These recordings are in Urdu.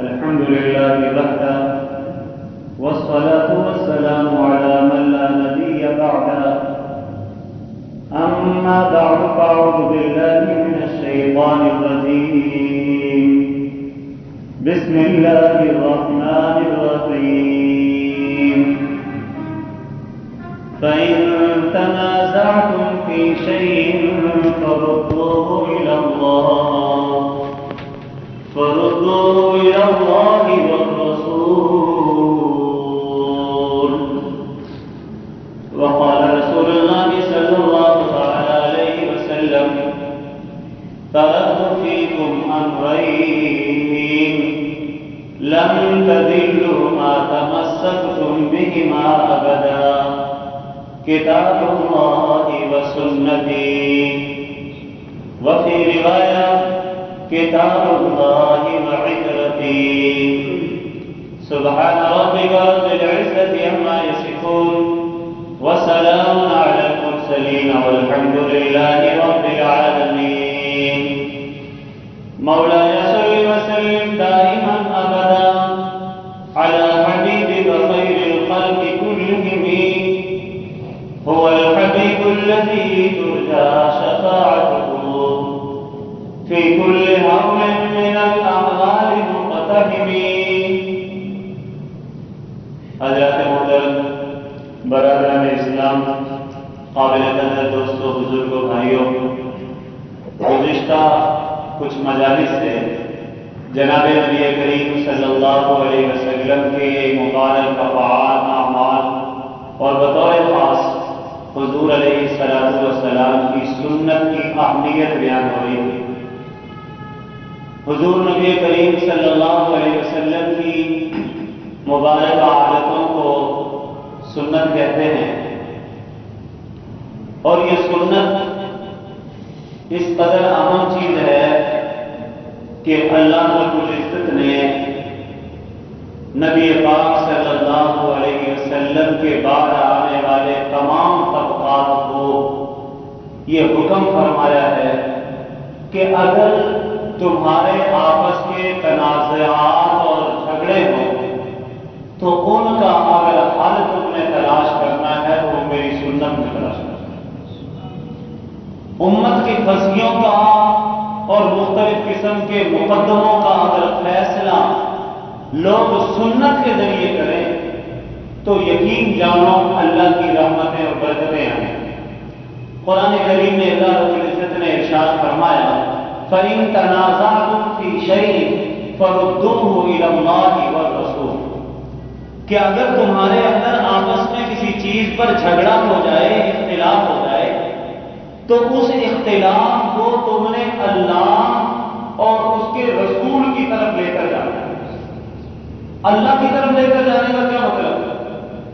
الحمد لله وحده والصلاة والسلام على من لا نبي بعده أما بعد فأعوذ بالله من الشيطان الرجيم بسم الله الرحمن الرحيم فإن تنازعتم في شيء فردوه إلى الله والرسول. وقال رسول الله صلى الله عليه وسلم تركت فيكم أمرين لم تضلوا ما تمسكتم بهما أبدا كتاب الله وسنتي. وفي رواية كتاب الله وعترتي. سبحان ربك رب العزة عما يصفون وسلام على المرسلين والحمد لله رب العالمين. مولاي صل وسلم دائما أبدا على حبيبك خير الخلق كلهم هو الحبيب الذي ترجى شفاعته في كل هول من الأعمال مقتحم. حضرات محترم برادران اسلام، قابل قدر دوستوں، بزرگوں، بھائیوں، گزشتہ کچھ مجالس سے جناب نبی کریم صلی اللہ علیہ وسلم کے مبارک افعال، اعمال اور بطور خاص حضور علیہ السلام کی سنت کی اہمیت بیان ہو رہی ہے. حضور نبی کریم صلی اللہ علیہ وسلم کی مبارک عادتوں کو سنت کہتے ہیں، اور یہ سنت اس قدر اہم چیز ہے کہ اللہ رب العزت نے نبی پاک صلی اللہ علیہ وسلم کے بعد آنے والے تمام طبقات کو یہ حکم فرمایا ہے کہ اگر تمہارے آپس کے تنازعات اور جھگڑے ہوں تو ان کا اگر حل تم نے تلاش کرنا ہے تو میری سنت میں تلاش کرنا ہے. امت کی پھنسیوں کا اور مختلف قسم کے مقدموں کا اگر فیصلہ لوگ سنت کے ذریعے کریں تو یقین جانو اللہ کی رحمتیں اور برکتیں آئیں. قرآن کریم میں اللہ رب العزت نے ارشاد فرمایا فَإِن تَنَازَعْتُمْ فِي شَيْءٍ فَرُدُّوهُ إِلَى اللَّهِ وَالرَّسُولِ کہ اگر تمہارے اندر آپس میں کسی چیز پر جھگڑا ہو جائے، اختلاف ہو جائے، تو اس اختلاف کو تم نے اللہ اور اس کے رسول کی طرف لے کر جانا ہے. اللہ کی طرف لے کر جانے کا کیا مطلب ہے؟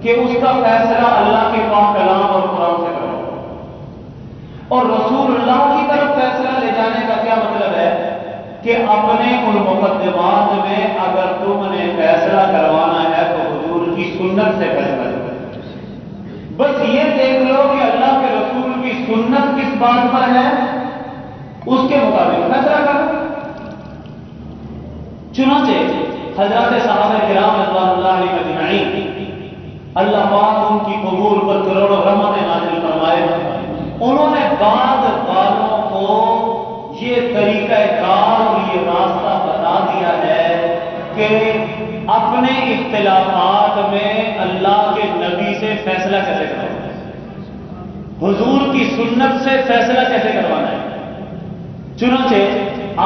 کہ اس کا فیصلہ اللہ کے پاک کلام اور قرآن سے کرو. اور رسول اللہ کی طرف فیصلہ لے جانے کا کیا مطلب ہے؟ کہ اپنے ان مقدمات میں اگر تم نے فیصلہ کروانا ہے تو حضور کی سنت سے فیصلہ کرو. بس یہ دیکھ لو کہ اللہ کے رسول کی سنت کس بات پر ہے، اس کے مطابق فیصلہ کرو. چنانچہ حضرات صحابہ کرام رضوان اللہ علیہ اجمعین، اللہ پاک ان کی قبول پر کروڑوں رحمتیں نازل فرمائے، انہوں نے بعض والوں کو یہ طریقہ کار اور یہ راستہ بتا دیا ہے کہ اپنے اختلافات میں اللہ کے نبی سے فیصلہ کیسے کروانا ہے، حضور کی سنت سے فیصلہ کیسے کروانا ہے. چنانچہ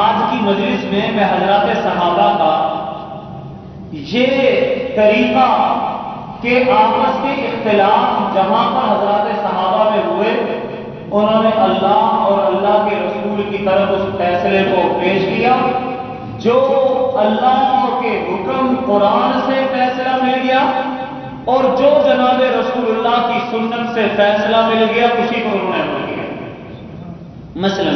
آج کی مجلس میں حضرات صحابہ کا یہ طریقہ کہ آپس کے اختلاف جہاں پر حضرات صحابہ میں ہوئے، انہوں نے اللہ اور اللہ کے رسول کی طرف اس فیصلے کو پیش کیا. جو اللہ کے حکم قرآن سے فیصلہ مل گیا اور جو جناب رسول اللہ کی سنت سے فیصلہ مل گیا اسی کو انہوں نے عمل کیا. مثلا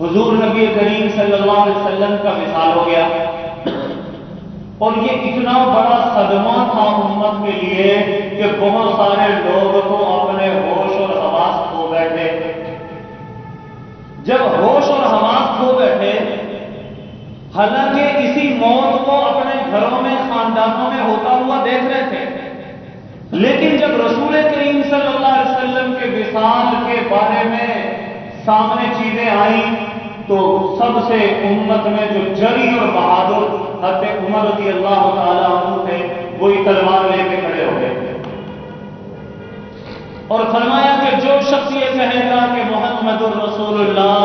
حضور نبی کریم صلی اللہ علیہ وسلم کا مثال ہو گیا، اور یہ اتنا بڑا صدمہ تھا امت کے لیے کہ بہت سارے لوگ تو اپنے ہوش اور حواس کھو بیٹھے. جب ہوش اور حواس کھو بیٹھے حالانکہ اسی موت کو اپنے گھروں میں خاندانوں میں ہوتا ہوا دیکھ رہے تھے، لیکن جب رسول کریم صلی اللہ علیہ وسلم کے وصال کے بارے میں سامنے چیزیں آئیں تو سب سے امت میں جو جری اور بہادر حضرت عمر رضی اللہ تعالیٰ عنہ تھے، وہی تلوار لے کے کھڑے ہو گئے اور فرمایا کہ جو شخص یہ کہے گا کہ محمد الرسول اللہ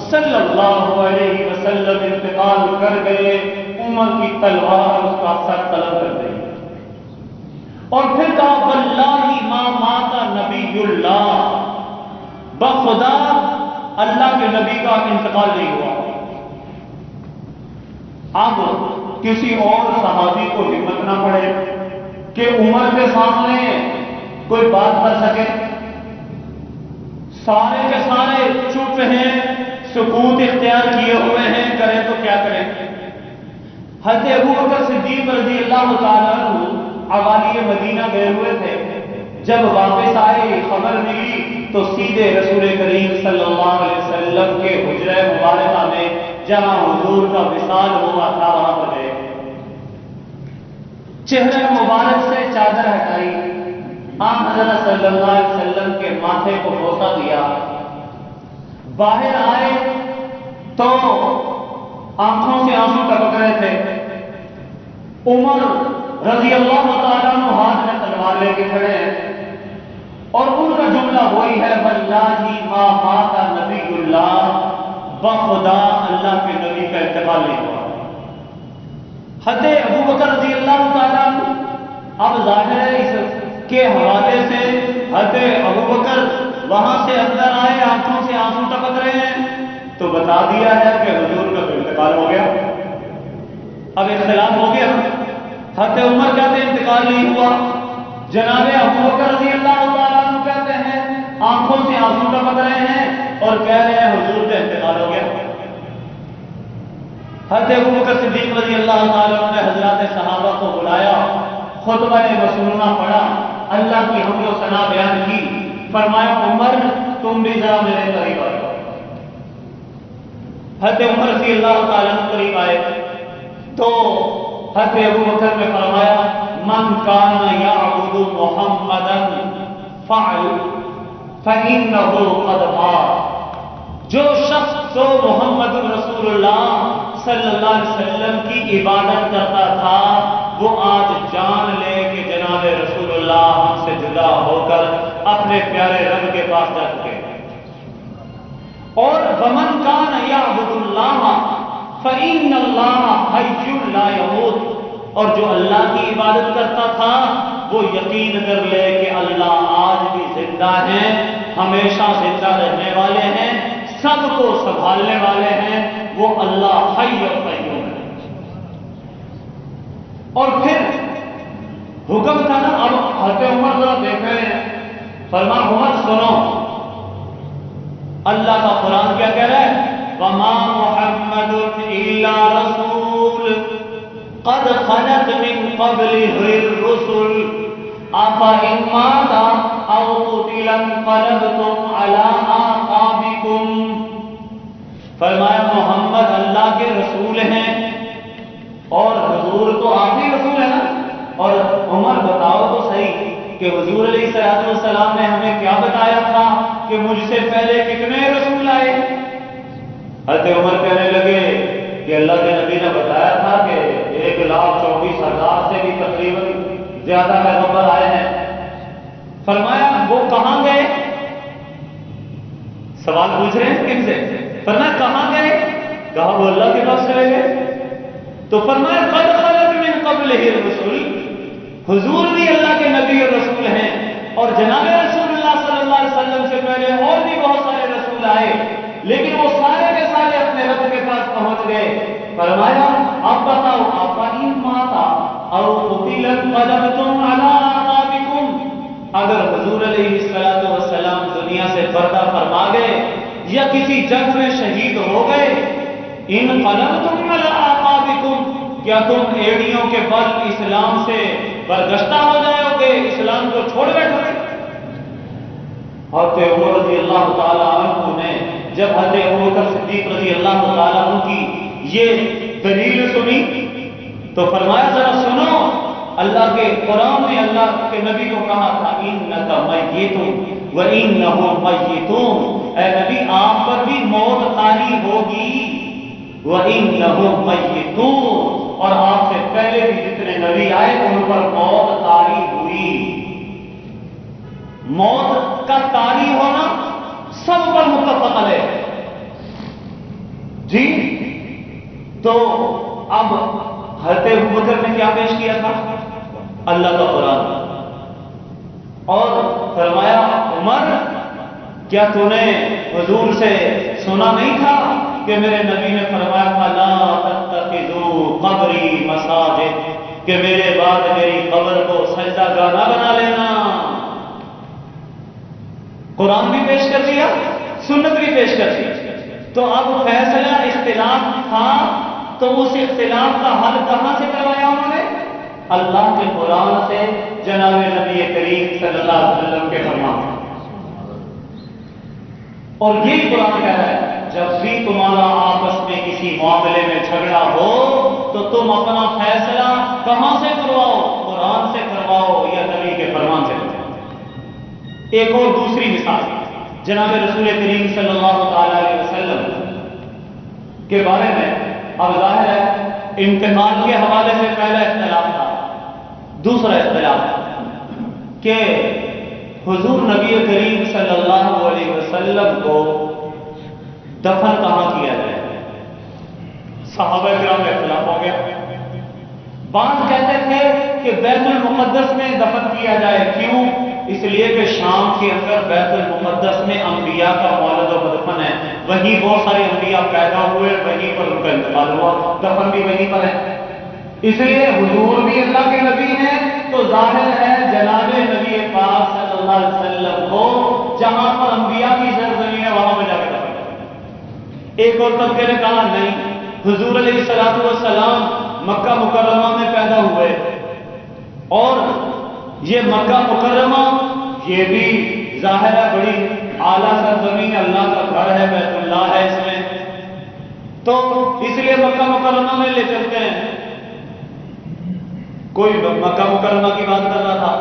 صلی اللہ علیہ وسلم انتقال کر گئے، عمر کی تلوار اس کا سر طلب کر گئی۔ اور پھر کہا واللہ ما مات نبی اللہ، بخدا اللہ کے نبی کا انتقال نہیں ہوا۔ اب کسی اور صحابی کو ہمت نہ پڑے کہ عمر کے سامنے کوئی بات کر سکے، سارے کے سارے چپ ہیں، سکوت اختیار کیے ہوئے ہیں، کریں تو کیا کریں۔ حضرت ابوبکر صدیق رضی اللہ تعالیٰ عنہ عوالی مدینہ گئے ہوئے تھے، جب واپس آئے خبر ملی تو سیدھے رسول کریم صلی اللہ علیہ وسلم کے حجرہ مبارکہ میں جہاں حضور کا وصال ہوا تھا وہاں پر گئے، چہرے مبارک سے چادر ہٹائی، آن حضرت صلی اللہ علیہ وسلم کے ماتھے کو بوسہ دیا، باہر آئے تو آنکھوں سے آنسو ٹپک رہے تھے۔ عمر رضی اللہ تعالیٰ عنہ ہاتھ میں تلوار لے کے کھڑے ہیں اور ان کا جملہ وہی ہے واللہ ما مات نبی اللہ، بخدا اللہ کے نبی کا انتقال نہیں ہوا۔ حضرت ابوبکر رضی اللہ تعالیٰ عنہ، اب ظاہر ہے اس کے حوالے سے حضرت ابوبکر وہاں سے اندر آئے، آنکھوں سے آنسو ٹپک رہے ہیں، تو بتا دیا ہے کہ حضور کا انتقال ہو گیا۔ اب اختلاف ہو گیا، حضرت عمر کہتے ہیں انتقال نہیں ہوا، جناب ابوبکر رضی اللہ تعالیٰ عنہ کہتے ہیں آنکھوں سے آنسو ٹپک رہے ہیں اور کہہ رہے ہیں حضور کا انتقال ہو گیا۔ حضرت ابوبکر صدیق رضی اللہ تعالیٰ عنہ نے حضرات صحابہ کو بلایا، خطبہ مسنونہ پڑھا، اللہ کی حمد و ثنا بیان کی، فرمایا عمر تم بھی ذرا میرے قریب آئے۔ حضرت عمر رضی اللہ تعالیٰ عنہ قریب آئے تو حضرت ابوبکر نے فرمایا من کان یعبد محمدا فإنہ قد مات، جو شخص تو محمد رسول اللہ صلی اللہ علیہ وسلم کی عبادت کرتا تھا وہ آج جان لے کہ جناب رسول اللہ ہم سے جدا ہو کر اپنے پیارے رب کے پاس جا چکے۔ اور ومن کان یعبد اللہ فإن اللہ حی لا یموت، اور جو اللہ کی عبادت کرتا تھا وہ یقین کر لے کہ اللہ آج بھی زندہ ہیں، ہمیشہ زندہ رہنے والے ہیں، سب کو سنبھالنے والے ہیں، وہ اللہ حی و قیوم ہے۔ اور پھر حکم تھا نا، اب حضرت عمر ذرا دیکھ رہے ہیں، فرما عمر سنو، اللہ کا قرآن کیا کہہ رہا ہے وما محمد الا رسول قد خلت من قبله الرسل افإن مات او قتل انقلبتم على اعقابكم۔ فرمایا محمد اللہ کے رسول ہیں اور حضور تو آخری رسول ہے نا، اور عمر بتاؤ تو صحیح کہ حضور علیہ السلام نے ہمیں کیا بتایا تھا کہ مجھ سے پہلے کتنے رسول آئے۔ حضرت عمر کہنے لگے کہ اللہ کے نبی نے بتایا تھا کہ 1,24,000 سے بھی تقریباً زیادہ پیغمبر آئے ہیں۔ فرمایا وہ کہاں گئے؟ سوال پوچھ رہے ہیں کن سے؟ فرمایا کہاں گئے؟ کہا وہ اللہ کے پاس چلے گئے۔ تو فرمایا قد خلت من قبلہ الرسل، حضور بھی اللہ کے نبی اور رسول ہیں، اور جناب رسول اللہ صلی اللہ علیہ وسلم سے پہلے اور بھی بہت سارے رسول آئے، لیکن وہ سارے کے سارے اپنے رب کے پاس پہنچ گئے۔ فرمایا اب بتاؤ افإن مات او قتل انقلبتم على اعقابكم، اگر حضور علیہ السلام دنیا سے پردہ فرما گئے یا کسی جنگ میں شہید ہو گئے، انقلبتم على اعقابكم، کیا تم ایڑیوں کے بل اسلام سے برگشتہ ہو جاؤ گے، اسلام کو چھوڑ بیٹھو گے؟ حضرت عمر رضی اللہ تعالیٰ عنہ نے جب حضرت ابوبکر صدیق رضی اللہ تعالیٰ عنہ کی یہ دلیل سنی تو فرمایا ذرا سنو، اللہ کے قرآن نے اللہ کے نبی کو کہا تھا انک میت وانہم میتون، اے نبی آپ پر بھی موت طاری ہوگی، وانہم میتون، اور آپ سے پہلے بھی جتنے نبی آئے ان پر موت طاری ہوئی۔ موت کا طاری ہونا سب پر متفق علیہ جی۔ تو اب حضرت ابوبکر نے کیا پیش کیا تھا؟ اللہ کا قرآن، اور فرمایا عمر کیا تو نے حضور سے سنا نہیں تھا کہ میرے نبی نے فرمایا تھا لا تتخذوا قبری مساجد، کہ میرے بعد میری قبر کو سجدہ گاہ نہ بنا لینا۔ قرآن بھی پیش کر دیا، سنت بھی پیش کر دی، تو اب فیصلہ اختلاف تھا تو اس اختلاف کا حل کہاں سے کروایا انہوں نے؟ اللہ کے قرآن سے، جناب نبی کریم صلی اللہ علیہ وسلم کے فرمان۔ اور یہی قرآن کہہ رہا ہے جب بھی تمہارا آپس میں کسی معاملے میں جھگڑا ہو تو تم اپنا فیصلہ کہاں سے کرواؤ؟ قرآن سے کرواؤ یا نبی کے فرمان سے کرواؤ۔ ایک اور دوسری مثال جناب رسول کریم صلی اللہ تعالی علیہ وسلم کے بارے میں، اب ظاہر ہے انتقال کے حوالے سے پہلا اختلاف تھا، دوسرا اختلاف کہ حضور نبی کریم صلی اللہ علیہ وسلم کو دفن کہاں کیا جائے؟ صحابہ کرام میں اختلاف ہو گیا۔ بعض کہتے تھے کہ بیت المقدس میں دفن کیا جائے، کیوں؟ اس لیے کہ شام کے اندر بیت المقدس میں انبیاء کا مولد و مدفن ہے، وہیں بہت سارے انبیاء پیدا ہوئے، وہیں پر ان کا انتقال ہوا، دفن بھی وہیں پر ہے۔ اس لیے حضور بھی اللہ کے نبی ہیں تو ظاہر ہے جناب نبی پاک صلی اللہ علیہ وسلم کو جہاں پر انبیاء کی سرزمین ہے وہاں پہ جا کے دفن کریں۔ ایک اور طبقے نے کہا نہیں، حضور علیہ الصلوۃ والسلام مکہ مکرمہ میں پیدا ہوئے، اور یہ مکہ مکرمہ یہ بھی ظاہر ہے بڑی اعلیٰ سرزمین، اللہ کا گھر ہے، بیت اللہ ہے اس میں، تو اس لیے مکہ مکرمہ میں لے چلتے ہیں۔ کوئی مکہ مکرمہ کی بات کر رہا تھا،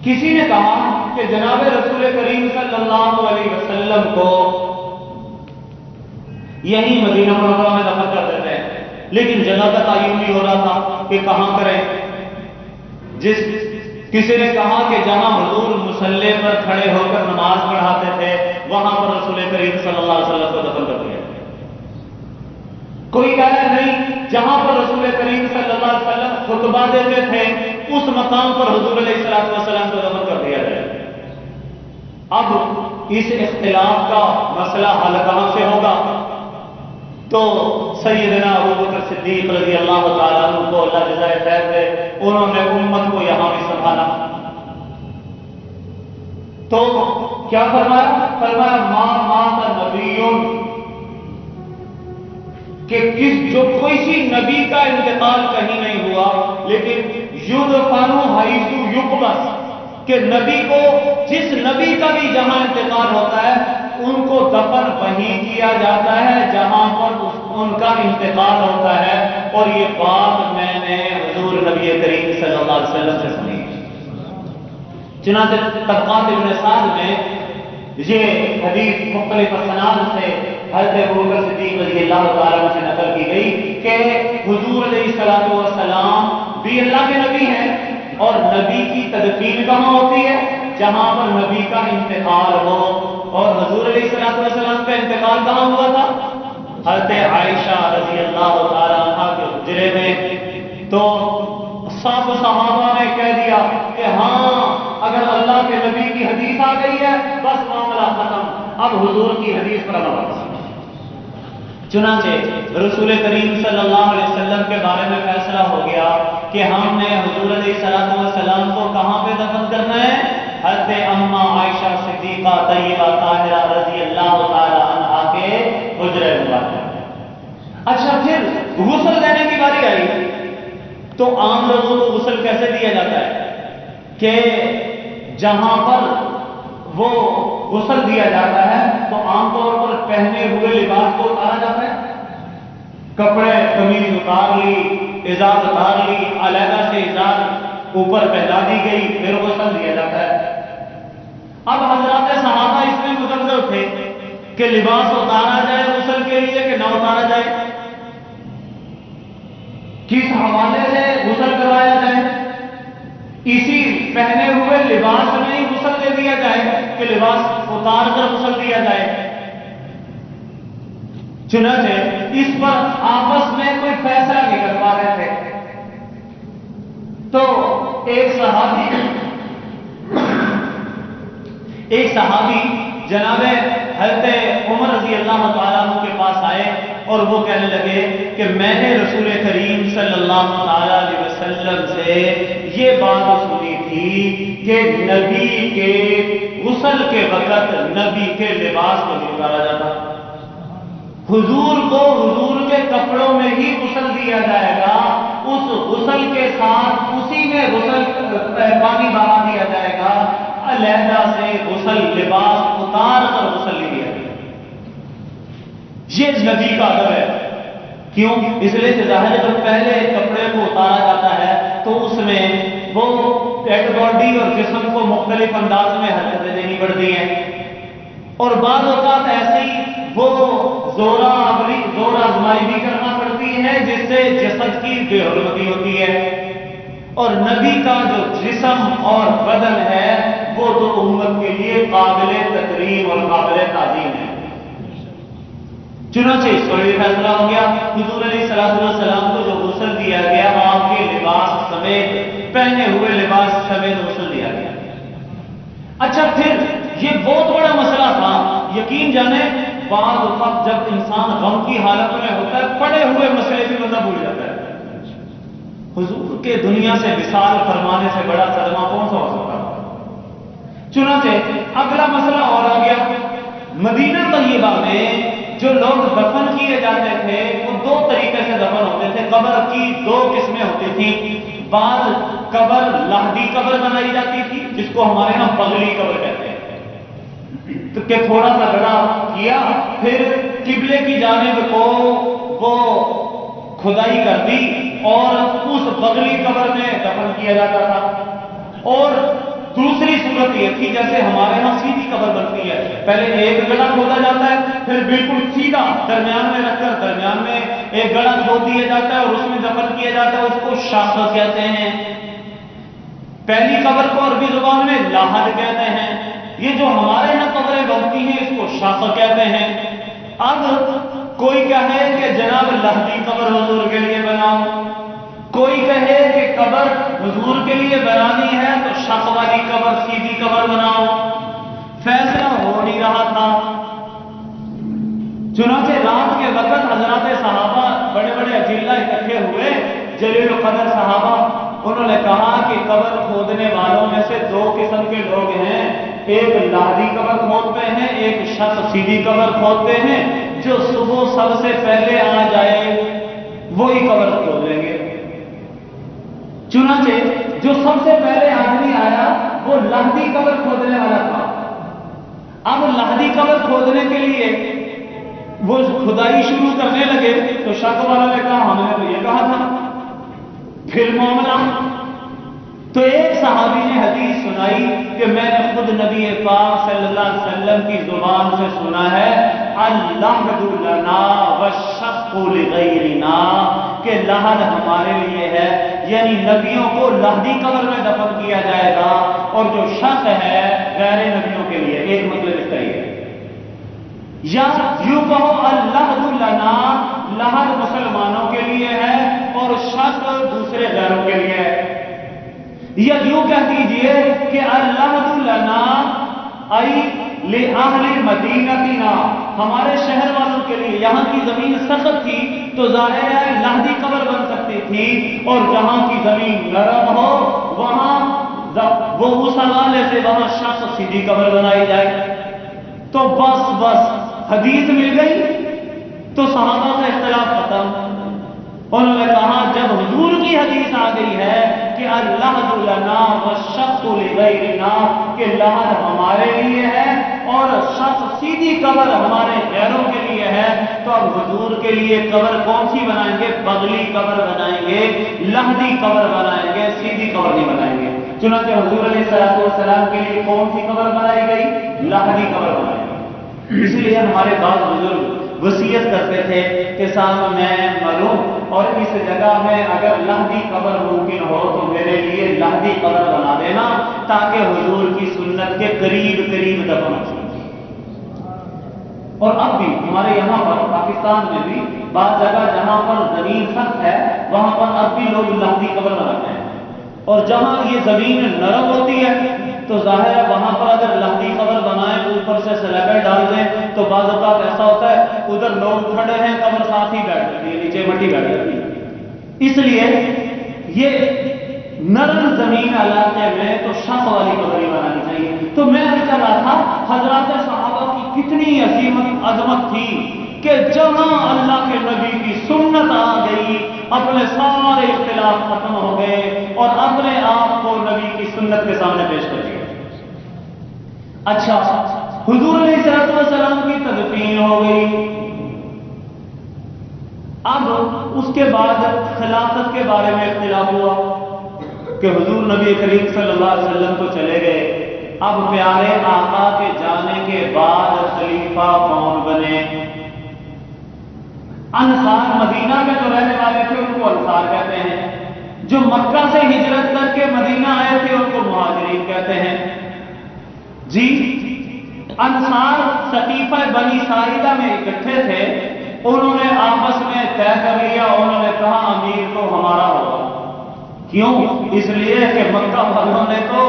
کسی نے کہا کہ جناب رسول کریم صلی اللہ علیہ وسلم کو یہی مدینہ منورہ میں دفن کر دیتے ہیں، لیکن جگہ کا تعین بھی ہو رہا تھا کہ کہاں کریں۔ کسی نے کہا کہ جہاں حضور مصلی پر کھڑے ہو کر نماز پڑھاتے تھے وہاں پر رسول کریم صلی اللہ علیہ وسلم کو دفن کر دیا۔ کوئی کہہ رہا ہے نہیں، جہاں پر رسول کریم صلی اللہ علیہ وسلم خطبہ دیتے تھے اس مقام پر حضور علیہ السلام کو دفن کر دیا جائے۔ اب اس اختلاف کا مسئلہ حل کہاں سے ہوگا؟ تو سیدنا ابوبکر صدیق رضی اللہ تعالیٰ عنہ کو اللہ جزائے خیر دے، انہوں نے امت کو یہاں بھی سنبھالا۔ تو کیا فرمایا؟ فرمایا ما مات نبی، کہ جو کسی نبی کا انتقال کہیں نہیں ہوا، لیکن یدفن حیث یقبض، کہ نبی کو جس نبی کا بھی جہاں انتقال ہوتا ہے ان کو دفن وہیں کیا جاتا ہے جہاں پر ان کا انتقال ہوتا ہے۔ اور یہ بات میں نے حضور نبی کریم صلی اللہ علیہ وسلم سے سنی۔ چنانچہ طبقات ابن سعد میں یہ حدیث مختلف اسناد سے حضرت ابوبکر صدیق رضی اللہ تعالیٰ عنہ سے نقل کی گئی کہ حضور علیہ السلام بھی اللہ کے نبی ہیں، اور نبی کی تدفین کہاں ہوتی ہے؟ جہاں پر نبی کا انتقال ہو۔ اور حضور علیہ السلام کا انتقال کہاں ہوا تھا؟ حضرت عائشہ رضی اللہ تعالیٰ عنہ کے حجرے میں۔ تو سب صحابہ نے کہہ دیا کہ ہاں اگر اللہ کے نبی کی حدیث آ گئی ہے بس معاملہ ختم، اب حضور کی حدیث پر عمل کرنا۔ چنانچہ رسول کریم صلی اللہ علیہ وسلم کے بارے میں فیصلہ ہو گیا کہ ہم نے حضور علیہ السلام کو کہاں پہ دفن کرنا ہے؟ حضرت اماں عائشہ صدیقہ طیبہ طاہرہ رضی اللہ تعالی عنہا کے حجرے مبارک۔ اچھا پھر غسل دینے کی باری آئی تو عام لوگوں کو غسل کیسے دیا جاتا ہے کہ جہاں پر وہ غسل دیا جاتا ہے تو عام طور پر پہنے ہوئے لباس کو اتارا جاتا ہے، کپڑے قمیض اتار لی، اعزاز اتار لی، علیحدہ سے اعزاز اوپر پہنا دی گئی، پھر غسل دیا جاتا ہے۔ اب حضرات صحابہ اس میں متردد تھے کہ لباس اتارا جائے غسل کے لیے کہ نہ اتارا جائے، کس حوالے سے غسل کروایا جائے، اسی پہنے ہوئے لباس میں ہی غسل دے دیا جائے کہ لباس اتار کر غسل دیا جائے۔ چنانچہ اس پر آپس میں کوئی فیصلہ نہیں کر پا رہے تھے، تو ایک صحابی جناب حضرت عمر رضی اللہ تعالیٰ عنہ کے پاس آئے اور وہ کہنے لگے کہ میں نے رسول کریم صلی اللہ تعالیٰ علیہ وسلم سے یہ بات سنی تھی کہ نبی کے غسل کے وقت نبی کے لباس کو نہیں اتارا جاتا، حضور کو حضور کے کپڑوں میں ہی غسل دیا جائے گا، اس غسل کے ساتھ اسی میں غسل پانی بہا دیا جائے گا، علیحدہ سے غسل لباس اتار کر غسل نہیں دیا جائے گا۔ یہ نبی کا ادب ہے۔ کیوں؟ اس لیے کہ ظاہر جب پہلے کپڑے کو اتارا جاتا ہے تو اس میں وہ ڈیڈ باڈی اور جسم کو مختلف انداز میں حرکتیں دینی پڑتی ہیں، اور بعض اوقات ایسے ہی وہ زور آزمائی بھی کرنا پڑتی ہے جس سے جسد کی بے حرمتی ہوتی ہے، اور نبی کا جو جسم اور بدن ہے وہ تو امت کے لیے قابل تکریم اور قابل تعظیم ہے۔ چنانچہ اس پر یہ فیصلہ ہو گیا، حضور علیہ السلام کو جو غسل دیا گیا آپ کے لباس سمیت، پہنے ہوئے لباس سمیت غسل دیا گیا۔ اچھا، پھر یہ بہت بڑا مسئلہ تھا، یقین جانے بعض وقت جب انسان غم کی حالت میں ہوتا ہے پڑے ہوئے مسئلے بھی بندہ بھول جاتا ہے۔ حضور کے دنیا سے وصال فرمانے سے بڑا صدمہ کون سا ہو سکتا ہے؟ چنانچہ اگلا مسئلہ اور آ گیا، مدینہ طیبہ میں جو لوگ دفن کیے جاتے تھے وہ دو طریقے سے دفن ہوتے تھے، قبر کی دو قسمیں ہوتی تھیں، بعض قبر لحدی قبر بنائی جاتی تھی جس کو ہمارے ہاں بغلی قبر کہتے ہیں، تو کہ تھوڑا سا گڑھا کیا پھر قبلے کی جانب کو وہ کھدائی کر دی اور اس بغلی قبر میں دفن کیا جاتا تھا، اور دوسری صورت یہ تھی جیسے ہمارے ہاں سیدھی قبر بنتی ہے، پہلے ایک گڑھا کھودا جاتا ہے پھر بالکل سیدھا درمیان میں رکھ کر درمیان میں ایک گڑھا کھود دیا جاتا ہے اور اس میں دفن کیا جاتا ہے، اس کو شاخ کہتے ہیں۔ پہلی قبر کو عربی زبان میں لاحد کہتے ہیں، یہ جو ہمارے یہاں قبریں بنتی ہیں اس کو شاخ کہتے ہیں۔ اب کوئی کہے کہ جناب لحدی قبر حضور کے لیے بناؤ، کوئی کہے کہ قبر حضور کے لیے بنانی ہے تو شاخ والی قبر سیدھی قبر بناؤ، فیصلہ ہو نہیں رہا تھا۔ چنانچہ رات کے وقت حضرات صحابہ بڑے بڑے اجلہ اکٹھے ہوئے، جلیل القدر صحابہ، انہوں نے کہا کہ قبر کھودنے والوں میں سے دو قسم کے لوگ ہیں، ایک لحدی قبر کھودتے ہیں، ایک شخص سیدھی قبر کھودتے ہیں، جو صبح سب سے پہلے آ جائے وہی قبر کھود لیں گے۔ چنانچہ جو سب سے پہلے آدمی آیا وہ لحدی قبر کھودنے والا تھا۔ اب لحدی قبر کھودنے کے لیے وہ کھدائی شروع کرنے لگے تو شک والا نے کہا ہم نے تو یہ کہا تھا، پھر معاملہ۔ تو ایک صحابی نے حدیث سنائی کہ میں نے خود نبی پاک صلی اللہ علیہ وسلم کی زبان سے سنا ہے، اللحد لنا والشق لغیرنا، کہ لحد ہمارے لیے ہے، یعنی نبیوں کو لحدی قبر میں دفن کیا جائے گا، اور جو شق ہے غیر نبیوں کے لیے۔ ایک مطلب اس طریقے یا یوں کہو اللحد لنا، لحد مسلمانوں کے لیے ہے اور شق دوسرے غیروں کے لیے ہے، یا یوں کہہ دیجئے کہ اللحد لنا ای لأہل مدینتنا، ہمارے شہر والوں کے لیے، یہاں کی زمین سخت تھی تو ظاہر ہے لحدی قبر بن سکتی تھی، اور جہاں کی زمین نرم ہو وہاں وہ اس حوالے سے وہاں شخص سیدھی قبر بنائی جائے۔ تو بس حدیث مل گئی تو صحابہ کا اختلاف ختم۔ انہوں نے کہا جب حضور کی حدیث آ گئی ہے کہ اللحد لنا والشق لغیرنا، کہ لحد ہمارے لیے ہے اور سیدھی قبر ہمارے غیروں کے لیے ہے، تو اب حضور کے لیے قبر کون سی بنائیں گے؟ بغلی قبر بنائیں گے، لہدی قبر بنائیں گے، سیدھی قبر نہیں بنائیں گے۔ چنانچہ حضور علیہ السلام کے لیے کون سی قبر بنائی گئی؟ لہدی قبر بنائی گئی۔ اسی لیے ہمارے بعض بزرگ وصیت کرتے تھے کہ صاحب میں مروں اور اس جگہ میں اگر لہدی قبر ممکن ہو تو میرے لیے لہدی قبر بنا دینا، تاکہ حضور کی سنت کے قریب قریب دفن ہو سکے۔ اور اب بھی ہمارے یہاں پر پاکستان میں بھی بعض جگہ جہاں پر زمین سخت ہے وہاں پر اب بھی لوگ لہدی قبر بناتے ہیں، اور جہاں یہ زمین نرم ہوتی ہے تو ظاہر ہے وہاں پر اگر لہدی قبر بنائیں اوپر سے سلیبر ڈال دیں تو بعض اوقات ایسا ہوتا ہے ادھر لوگ کھڑے ہیں قبر ساتھ ہی بیٹھ جاتی ہے، نیچے مٹی بیٹھ جاتی ہے۔ اس لیے یہ نرم زمین علاقے میں تو شق والی قبر ہی بنانی چاہیے۔ تو میں چل رہا تھا حضرات صحابہ کی کتنی عظمت تھی کہ جہاں اللہ کے نبی کی سنت آ گئی اپنے سارے اختلاف ختم ہو گئے اور اپنے آپ کو نبی کی سنت کے سامنے پیش کر دیا۔ اچھا، حضور علیہ السلام کی تدفین ہو گئی۔ اب اس کے بعد خلافت کے بارے میں اختلاف ہوا کہ حضور نبی کریم صلی اللہ علیہ وسلم کو چلے گئے، اب پیارے آقا کے جانے کے بعد خلیفہ کون بنے؟ انصار مدینہ میں جو رہنے والے تھے ان کو انصار کہتے ہیں، جو مکہ سے ہجرت کر کے مدینہ آئے تھے ان کو مہاجرین کہتے ہیں۔ جی، انصار سقیفہ بنی ساعدہ میں اکٹھے تھے، انہوں نے آپس میں طے کر لیا، انہوں نے کہا امیر تو ہمارا ہوگا۔ کیوں؟ اس لیے کہ مکہ والوں نے تو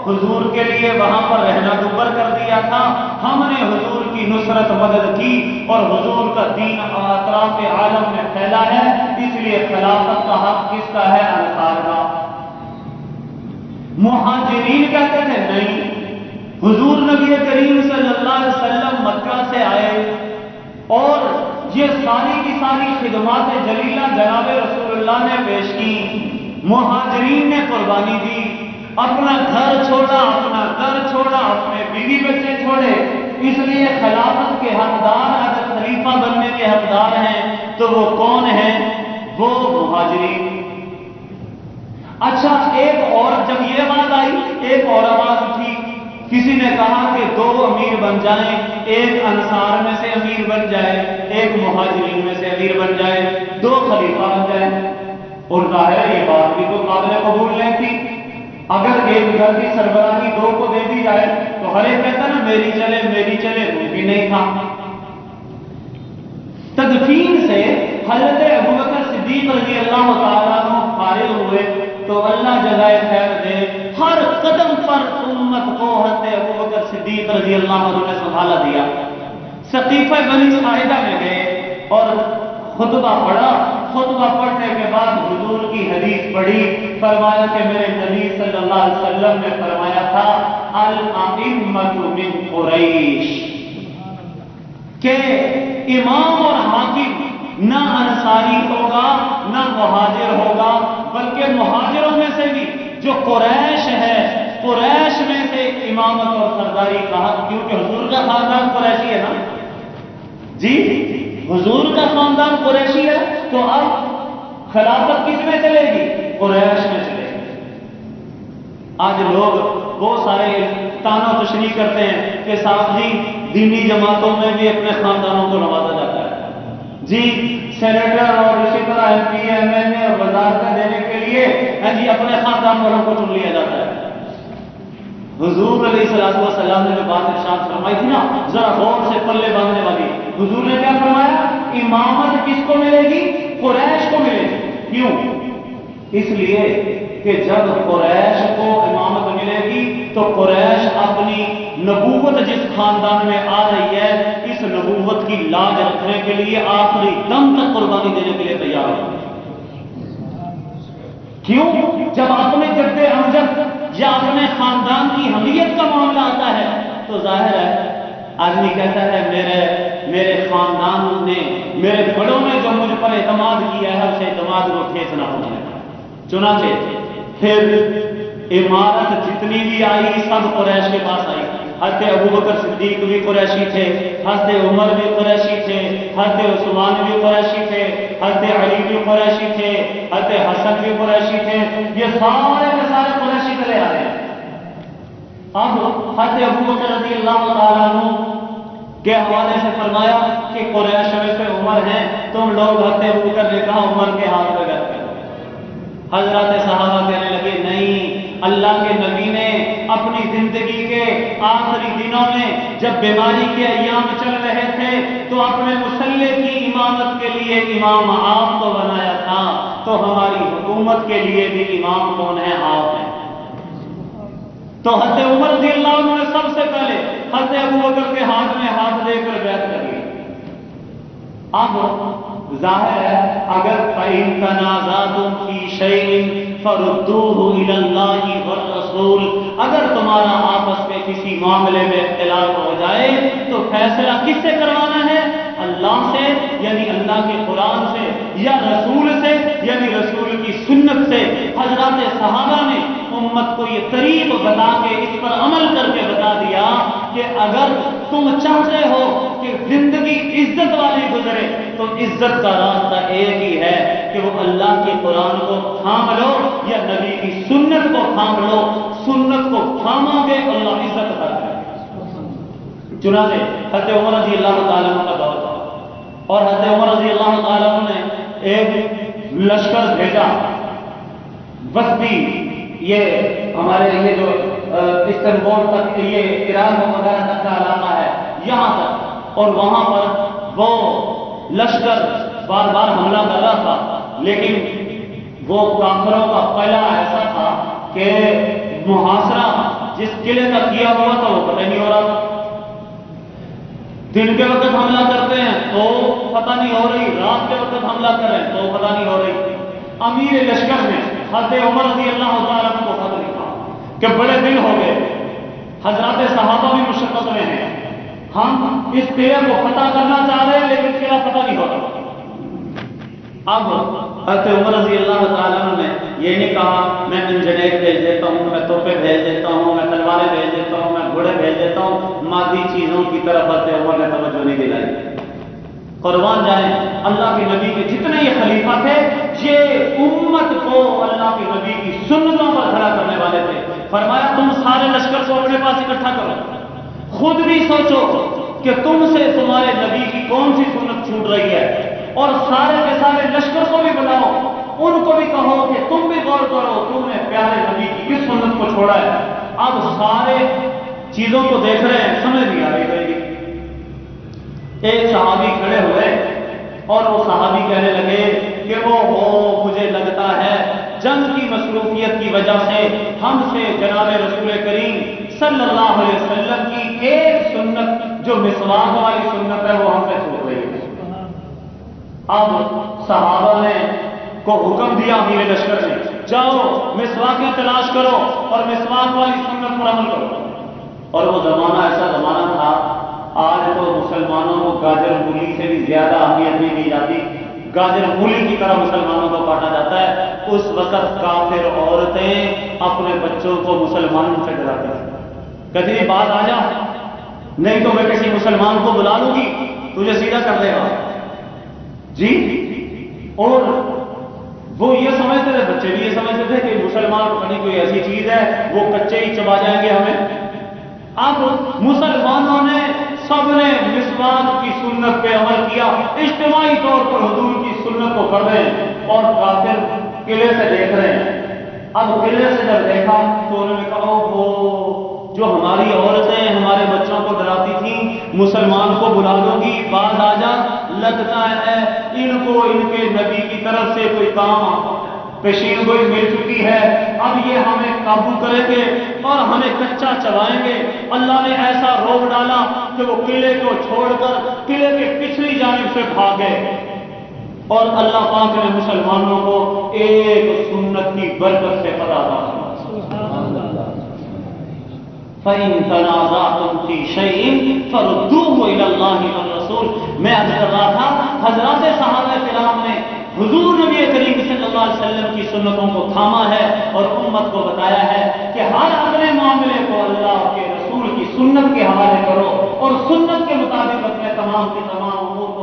حضور کے لیے وہاں پر رہنا دوبر کر دیا تھا، ہم نے حضور کی نصرت مدد کی اور حضور کا دین اطراف عالم میں پھیلا ہے، اس لیے خلافت کا حق کس کا ہے؟ انصار کا۔ مہاجرین کہتے تھے نہیں، حضور نبی کریم صلی اللہ علیہ وسلم مکہ سے آئے اور یہ ساری کی ساری خدمات جلیلہ جناب رسول اللہ نے پیش کی، مہاجرین نے قربانی دی، اپنا گھر چھوڑا، اپنا گھر چھوڑا، اپنے بیوی بچے چھوڑے، اس لیے خلافت کے حقدار اگر خلیفہ بننے کے حقدار ہیں تو وہ کون ہیں؟ وہ مہاجرین۔ اچھا، ایک اور جب یہ بات آئی ایک اور آواز اٹھی، کسی نے کہا کہ دو امیر بن جائیں، ایک انصار میں سے امیر بن جائے، ایک مہاجرین میں سے امیر بن جائے، دو خلیفہ بن جائے۔ اور ظاہر ہے یہ بات بھی تو قابل قبول نہیں تھی، اگر ایک گھر کی سربراہی دو کو دے دی جائے تو ہر ایک کہتا نا میری چلے، ممکن نہیں تھا۔ تدفین سے حضرت ابوبکر صدیق رضی اللہ تعالیٰ عنہ فارغ ہوئے تو اللہ جزائے خیر دے، ہر قدم پر امت کو حضرت ابوبکر صدیق رضی اللہ عنہ نے سنبھالا دیا۔ سقیفہ بنی ساعدہ میں گئے اور خطبہ پڑھا، خطبہ پڑھنے کے بعد حضور کی حدیث پڑھی، فرمایا کہ میرے نبی صلی اللہ علیہ وسلم نے فرمایا تھا الائمۃ من قریش، کہ امام اور حاکم نہ انصاری ہوگا نہ مہاجر ہوگا، بلکہ مہاجروں میں سے بھی جو قریش ہے، قریش میں سے امامت اور سرداری کہا، کیونکہ حضور کا خاندان قریشی ہے نا جی، حضور کا خاندان قریشی ہے، تو اب خلافت کس میں چلے گی؟ قریش میں چلے گی۔ آج لوگ بہت سارے تانا تشریح کرتے ہیں کہ صاحب جی دینی جماعتوں میں بھی اپنے خاندانوں کو نوازا جاتا ہے جی، سینیٹر اور اسی طرح M P M L A اور وزارتیں دینے کے لیے جی اپنے خاندان والوں کو چن لیا جاتا ہے۔ حضور علیہ السلام نے جو بات ارشاد فرمائی تھی نا، ذرا غور سے پلے باندھنے والی، حضور نے کیا فرمایا؟ امامت کس کو ملے گی؟ قریش کو ملے گی۔ کیوں؟ اس لیے کہ جب قریش کو امامت ملے گی تو قریش اپنی نبوت جس خاندان میں آ رہی ہے اس نبوت کی لاج رکھنے کے لیے آخری دم تک قربانی دینے کے لیے تیار ہے۔ کیوں؟ جب اپنے جد امجد یا اپنے خاندان کی حمیت کا معاملہ آتا ہے تو ظاہر ہے آدمی کہتا ہے میرے خاندان نے، میرے بڑوں نے جو مجھ پر اعتماد کیا ہے اسے اعتماد کو ٹھیس نہ پہنچے۔ چنانچہ پھر عمارت جتنی بھی آئی سب قریش کے پاس آئی، حضرت ابو بکر صدیق بھی قریشی تھے، حضرت عمر بھی قریشی تھے، حضرت عثمان بھی قریشی تھے، حضرت علی بھی قریشی تھے، حضرت حسن بھی قریشی تھے، یہ سارے کے سارے قریشی چلے آ رہے ہیں۔ اب حضرت ابو بکر رضی اللہ تعالیٰ عنہ کے حوالے سے فرمایا کہ قریش میں سے عمر ہیں، تم لوگ حضرت ابو بکر نے کہا عمر کے ہاتھ پہ بیعت کرو۔ حضرات صحابہ کہنے لگے نہیں، اللہ کے نبی نے اپنی زندگی کے آخری دنوں میں جب بیماری کے ایام چل رہے تھے تو اپنے مصلی کی امامت کے لیے امام آپ کو بنایا تھا، تو ہماری حکومت کے لیے بھی امام کون ہے؟ آپ ہیں۔ تو حضرت عمر رضی اللہ عنہ نے سب سے پہلے حضرت ابو بکر کے ہاتھ میں ہاتھ دے کر بیعت کر لی۔ اب ظاہر ہے اگر فَإِن تَنَازَعْتُمْ فِي شَيْءٍ فَرُدُّوهُ إِلَى اللَّهِ وَالرَّسُولِ، اگر تمہارا آپس میں کسی معاملے میں اختلاف ہو جائے تو فیصلہ کس سے کروانا ہے؟ اللہ سے، یعنی اللہ کے قرآن سے، یا رسول سے، یعنی رسول کی سنت سے۔ حضرات صحابہ نے امت کو یہ طریق بتا کے اس پر عمل کر کے بتا دیا کہ اگر تم چاہتے ہو کہ زندگی عزت والی گزرے تو عزت کا راستہ ایک ہی ہے کہ وہ اللہ کے قرآن کو تھام لو یا نبی کی سنت کو تھام لو۔ سنت کو تھامو گے اللہ عزت کر دے۔ چنانچہ حضرت عمر رضی اللہ تعالیٰ عنہ کا دور تھا اور حضرت عمر رضی اللہ تعالیٰ عنہ نے ایک لشکر بھیجا وسطی، یہ ہمارے یہ جو استنبول تک، یہ ایران وغیرہ تک کا علاقہ ہے، یہاں تک، اور وہاں پر وہ لشکر بار بار حملہ کر رہا تھا، لیکن وہ کافروں کا قلعہ ایسا تھا کہ محاصرہ جس قلعے کا کیا ہوا تھا وہ پتہ نہیں ہو رہا تھا۔ دن کے وقت حملہ کرتے ہیں تو پتہ نہیں ہو رہی، رات کے وقت حملہ کر رہے ہیں تو پتہ نہیں ہو رہی۔ امیر لشکر نے حضرت عمر رضی اللہ تعالیٰ عنہ کو خط لکھا کہ بڑے دن ہو گئے، حضرات صحابہ بھی مشقت میں ہیں، ہم اس قلعے کو فتح کرنا چاہ رہے ہیں لیکن قلعہ فتح نہیں ہو رہا۔ اب حضرت عمر رضی اللہ تعالیٰ عنہ نے یہ نہیں کہا میں انجنیئر بھیج دیتا ہوں، میں توپے بھیج دیتا ہوں، میں تلواریں بھیج دیتا ہوں، میں گھوڑے بھیج دیتا ہوں، مادی چیزوں کی طرف حضرت عمر نے توجہ نہیں دلائی۔ قربان جائیں اللہ کے نبی کے جتنے یہ خلیفہ تھے یہ امت کو اللہ کے نبی کی سنتوں پر کھڑا کرنے والے تھے۔ فرمایا تم سارے لشکر کو اپنے پاس اکٹھا کرو، خود بھی سوچو کہ تم سے تمہارے نبی کی کون سی سنت چھوٹ رہی ہے، اور سارے کے سارے لشکر کو بھی بلاؤ، ان کو بھی کہو کہ تم بھی غور کرو تم نے پیارے نبی کی کس سنت کو چھوڑا ہے۔ اب سارے چیزوں کو دیکھ رہے ہیں، سمجھ نہیں آ رہی بھائی۔ ایک صحابی کھڑے ہوئے اور وہ صحابی کہنے لگے کہ مجھے لگتا ہے جنگ کی مصروفیت کی وجہ سے ہم سے جناب رسول کریم صلی اللہ علیہ وسلم کی ایک سنت جو مسواک والی سنت ہے وہ ہم سے چھوٹ رہی ہے۔ اب صحابہ نے کو حکم دیا امیر لشکر نے، جاؤ مسواکیں تلاش کرو اور مسواک والی سنت پر عمل کرو۔ اور وہ زمانہ ایسا زمانہ تھا، آج تو مسلمانوں کو گاجر مولی سے بھی زیادہ اہمیت نہیں دی جاتی، گاجر مولی کی طرح مسلمانوں کو کاٹا جاتا ہے۔ اس وقت کافر عورتیں اپنے بچوں کو مسلمانوں سے ڈراتی ہیں، کہتی ہیں بات آ جا نہیں تو میں کسی مسلمان کو بلا لوں گی تجھے سیدھا کر دے گا جی۔ اور وہ یہ سمجھتے تھے، بچے بھی یہ سمجھتے تھے کہ مسلمان بنی کوئی ایسی چیز ہے وہ کچے ہی چبا جائیں گے ہمیں۔ اب مسلمانوں نے سب نے مسواک کی سنت پہ عمل کیا، اجتماعی طور پر حضور کی سنت کو پڑھ رہے ہیں اور کافر قلعے سے دیکھ رہے ہیں۔ اب قلعے سے جب دیکھا تو انہوں نے کہا وہ جو ہماری عورتیں ہمارے بچوں کو ڈراتی تھیں مسلمان کو بلا دو گی باز آ جا، لگتا ہے ان کو ان کے نبی کی طرف سے کوئی کام پیشین گوئی مل چکی ہے، اب یہ ہمیں قابو کریں گے اور ہمیں کچا چبائیں گے۔ اللہ نے ایسا روک ڈالا کہ وہ قلعے کو چھوڑ کر قلعے کے پچھلی جانب سے بھاگے، اور اللہ پاک نے مسلمانوں کو ایک سنت کی برکت سے پتہ تھا۔ فَإِن تَنَازَعْتُمْ فِي شَيْءٍ فَرُدُّوهُ إِلَى اللَّهِ وَالرَّسُولِ۔ میں عرض کر رہا تھا حضرات صحابہ کرام نے حضور نبی کریم صلی اللہ علیہ وسلم کی سنتوں کو تھاما ہے اور امت کو بتایا ہے کہ ہر اپنے معاملے کو اللہ کے رسول کی سنت کے حوالے کرو اور سنت کے مطابق اپنے تمام کے تمام امور